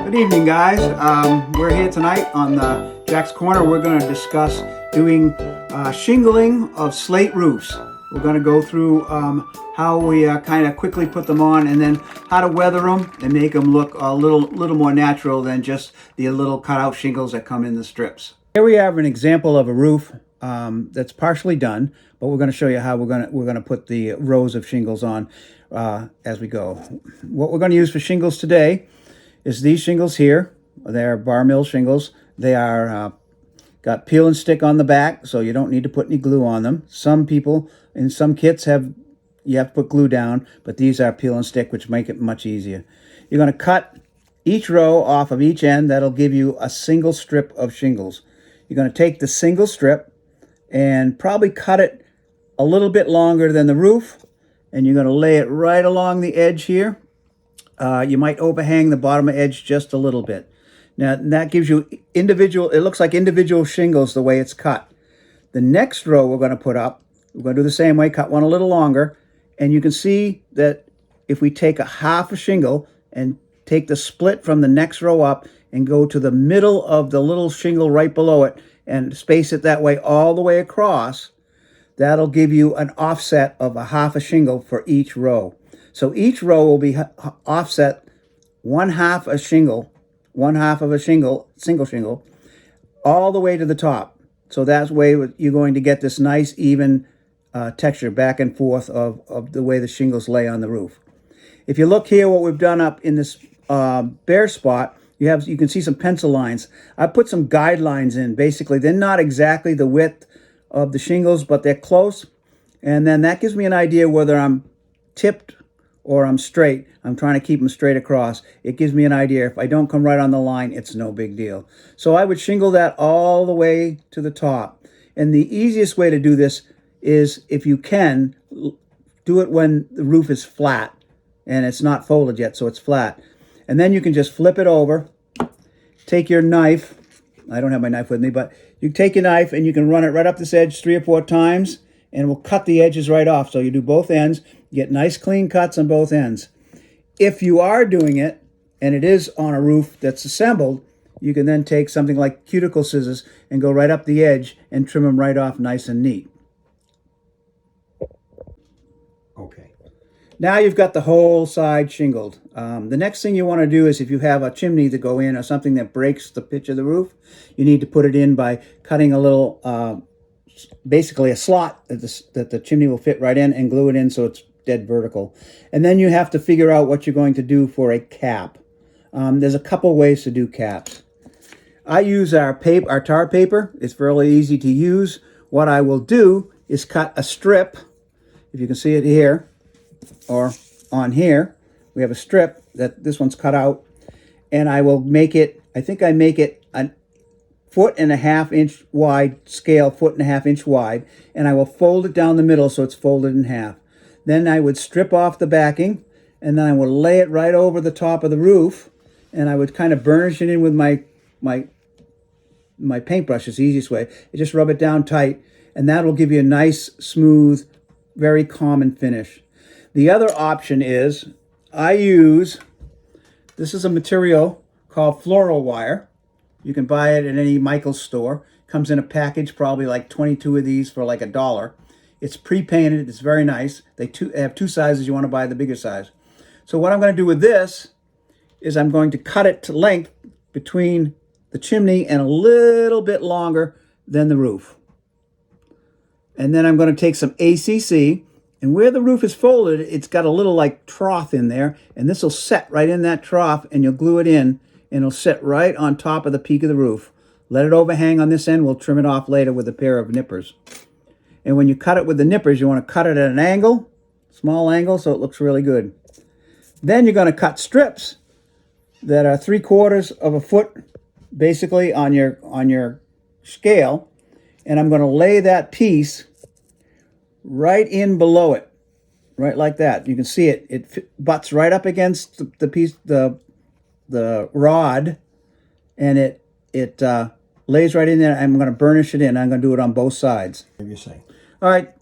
Good evening, guys. We're here tonight on the Jack's Corner. We're going to discuss doing shingling of slate roofs. We're going to go through how we kind of quickly put them on, and then how to weather them and make them look a little more natural than just the little cutout shingles that come in the strips. Here we have an example of a roof that's partially done, but we're going to show you how we're going to put the rows of shingles on as we go. What we're going to use for shingles today is these shingles here. They're bar mill shingles. They are got peel and stick on the back, so you don't need to put any glue on them. Some people in some kits you have to put glue down, but these are peel and stick, which make it much easier. You're going to cut each row off of each end. That'll give you a single strip of shingles. You're going to take the single strip and probably cut it a little bit longer than the roof, and you're going to lay it right along the edge here. You might overhang the bottom edge just a little bit. Now that gives you individual, it looks like individual shingles the way it's cut. The next row we're going to put up, we're going to do the same way, cut one a little longer, and you can see that if we take a half a shingle and take the split from the next row up and go to the middle of the little shingle right below it and space it that way all the way across, that'll give you an offset of a half a shingle for each row. So each row will be offset one half of a shingle, single shingle, all the way to the top. So that's way you're going to get this nice even texture back and forth of the way the shingles lay on the roof. If you look here, what we've done up in this bare spot, you can see some pencil lines. I put some guidelines in. Basically, they're not exactly the width of the shingles, but they're close. And then that gives me an idea whether I'm tipped or I'm straight. I'm trying to keep them straight across. It gives me an idea. If I don't come right on the line, it's no big deal. So I would shingle that all the way to the top. And the easiest way to do this is, if you can, do it when the roof is flat and it's not folded yet, so it's flat. And then you can just flip it over, take your knife. I don't have my knife with me, but you take your knife and you can run it right up this edge 3 or 4 times, and it will cut the edges right off. So you do both ends, you get nice clean cuts on both ends. If you are doing it, and it is on a roof that's assembled, you can then take something like cuticle scissors and go right up the edge and trim them right off nice and neat. Okay. Now you've got the whole side shingled. The next thing you want to do is, if you have a chimney to go in or something that breaks the pitch of the roof, you need to put it in by cutting a little, basically a slot that the chimney will fit right in, and glue it in so it's dead vertical. And then you have to figure out what you're going to do for a cap. There's a couple ways to do caps. I use our tar paper. It's fairly easy to use. What I will do is cut a strip. If you can see it here, or on here, we have a strip that this one's cut out, and I will make it, I think I make it a 1.5 inch wide scale, 1.5 inch wide, and I will fold it down the middle so it's folded in half. Then I would strip off the backing, and then I would lay it right over the top of the roof, and I would kind of burnish it in with my paintbrush. Is the easiest way. You just rub it down tight, and that will give you a nice, smooth, very common finish. The other option is, this is a material called floral wire. You can buy it at any Michael's store. Comes in a package, probably like 22 of these for like $1. It's pre-painted. It's very nice. They have 2 sizes. You want to buy the bigger size. So what I'm going to do with this is I'm going to cut it to length between the chimney and a little bit longer than the roof. And then I'm going to take some ACC, and where the roof is folded, it's got a little like trough in there, and this will set right in that trough, and you'll glue it in, and it'll sit right on top of the peak of the roof. Let it overhang on this end. We'll trim it off later with a pair of nippers. And when you cut it with the nippers, you want to cut it at an angle, small angle, so it looks really good. Then you're going to cut strips that are 3/4 of a foot, basically, on your scale, and I'm going to lay that piece right in below it, right like that. You can see it. It butts right up against the piece, the rod, and it lays right in there. I'm going to burnish it in. I'm going to do it on both sides. What do you say? All right,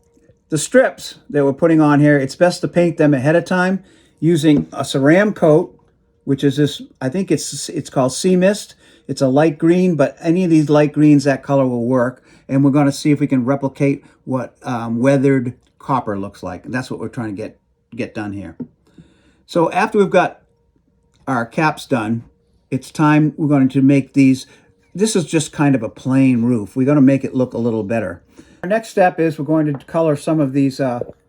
the strips that we're putting on here, it's best to paint them ahead of time using a ceram coat which is this, I think it's called Sea Mist. It's a light green, but any of these light greens, that color will work. And we're going to see if we can replicate what weathered copper looks like. And that's what we're trying to get done here. So after we've got our caps done, it's time we're going to make these. This is just kind of a plain roof. We're going to make it look a little better. Our next step is we're going to color some of these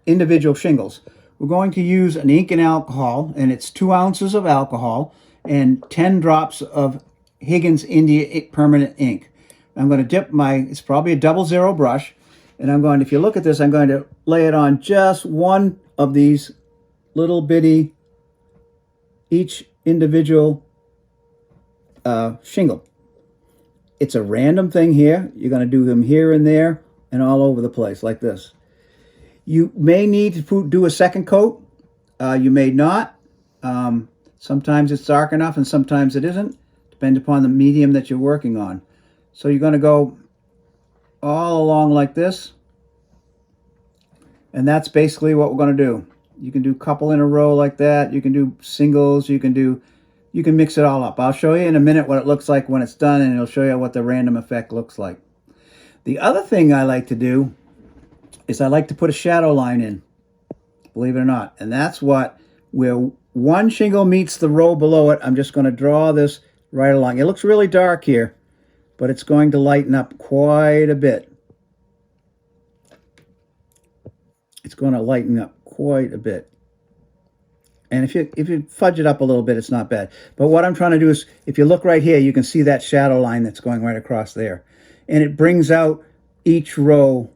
individual shingles. We're going to use an ink and alcohol, and it's 2 ounces of alcohol and 10 drops of Higgins India permanent ink. I'm going to dip it's probably a 00 brush, and I'm going to, if you look at this, I'm going to lay it on just one of these little bitty, each individual shingle. It's a random thing here. You're going to do them here and there and all over the place like this. You may need to do a second coat. You may not. Sometimes it's dark enough and sometimes it isn't, depending upon the medium that you're working on. So you're going to go all along like this. And that's basically what we're going to do. You can do a couple in a row like that. You can do singles. You can mix it all up. I'll show you in a minute what it looks like when it's done, and it'll show you what the random effect looks like. The other thing I like to do is I like to put a shadow line in, believe it or not. And that's where one shingle meets the row below it. I'm just going to draw this right along. It looks really dark here, but it's going to lighten up quite a bit. It's going to lighten up quite a bit. And if you fudge it up a little bit, it's not bad. But what I'm trying to do is, if you look right here, you can see that shadow line that's going right across there. And it brings out each row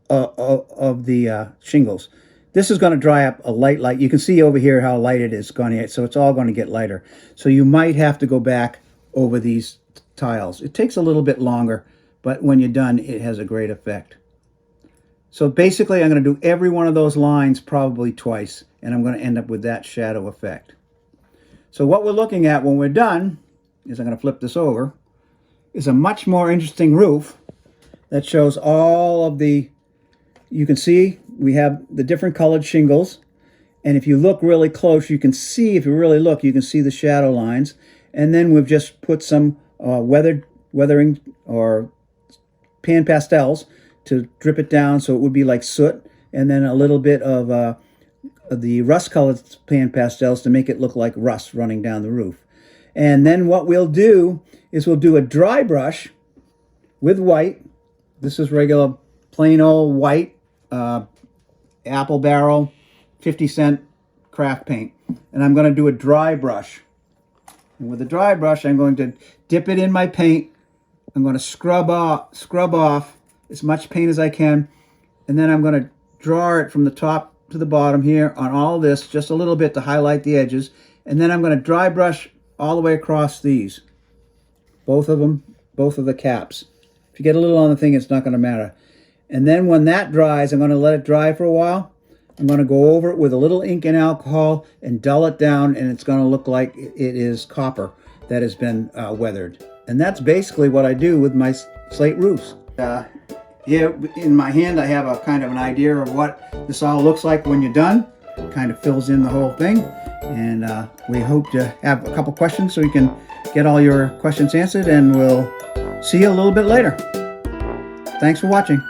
of the shingles. This is going to dry up a light. You can see over here how light it is going to get, so it's all going to get lighter. So you might have to go back over these tiles. It takes a little bit longer, but when you're done, it has a great effect. So basically, I'm going to do every one of those lines probably twice, and I'm going to end up with that shadow effect. So what we're looking at when we're done, is I'm going to flip this over, is a much more interesting roof that shows all of you can see we have the different colored shingles. And if you look really close, you can see, if you really look, you can see the shadow lines. And then we've just put some weathering or pan pastels to drip it down so it would be like soot. And then a little bit of the rust-colored pan pastels to make it look like rust running down the roof. And then what we'll do is we'll do a dry brush with white. This is regular plain old white apple barrel 50-cent craft paint. And I'm going to do a dry brush. And with a dry brush, I'm going to dip it in my paint. I'm going to scrub off as much paint as I can. And then I'm going to draw it from the top to the bottom here on all of this, just a little bit to highlight the edges. And then I'm going to dry brush all the way across these. Both of them, both of the caps. If you get a little on the thing, it's not going to matter. And then when that dries, I'm going to let it dry for a while. I'm going to go over it with a little ink and alcohol and dull it down, and it's going to look like it is copper that has been weathered. And that's basically what I do with my slate roofs. Here in my hand, I have a kind of an idea of what this all looks like when you're done. It kind of fills in the whole thing. And we hope to have a couple questions so you can get all your questions answered, and we'll see you a little bit later. Thanks for watching.